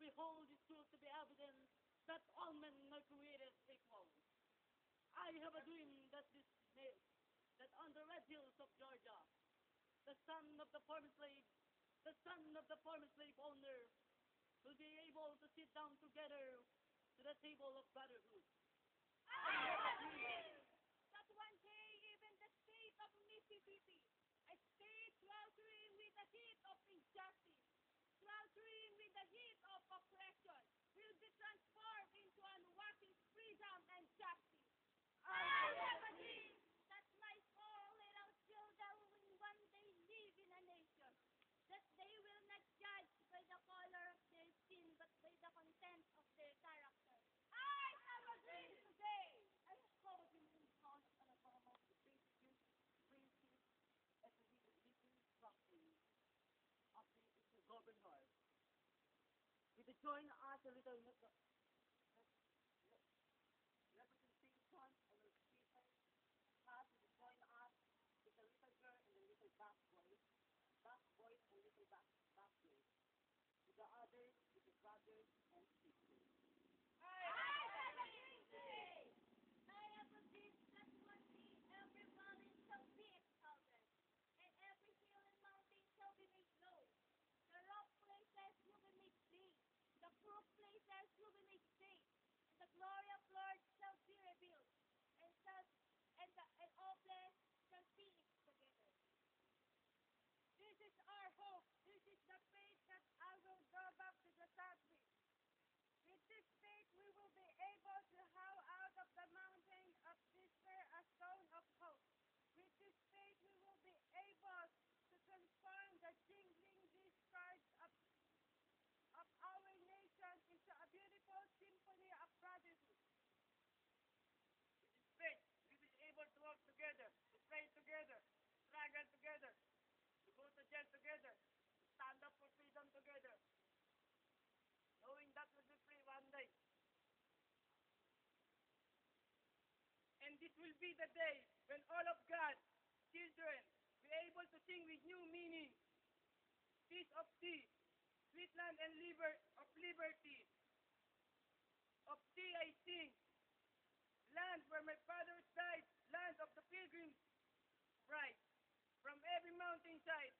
we hold this truth to be evidence that all men are created equal. I have a dream that that on the red hills of Georgia, the son of the former slave, the son of the former slave owner, will be able to sit down together to the table of brotherhood. I have a dream that one day even the state of Mississippi, a state sweltering with the heat of injustice, sweltering with the heat of oppression, will be transformed into unwashed freedom and justice. I have a dream that my four little children will one day live in a nation, that they will not judge by the color of their skin, but by the content of their character. I have a dream today. I have a dream in house and about the basic principles and the living structure of the governor. With the join us a little representation and the people has to join us with the little girl and the little back boy and the little back boy. With the others, with the brothers and sisters. I have a dream today. I have a dream that one day every valley shall be exalted, and every hill and mountain shall be made low. The rough places will be made deep, the crooked places will be made straight, and the glory of Lord shall be revealed, and all flesh shall see it together. This is our hope. This is the faith that I will draw back to the south with. With this faith, we will be able to haul out of the mountain of despair a stone of hope. With this faith, we will be able to transform the jingling discards of our nation into a beautiful symphony of brotherhood. With this faith, we will be able to work together, to pray together, to struggle together, to go to jail together, to stand up for freedom together, knowing that we'll be free one day. And this will be the day when all of God's children be able to sing with new meaning. Peace of thee, sweet land and of liberty. Of thee I sing, land where my fathers died, land of the pilgrims' bride. From every mountainside,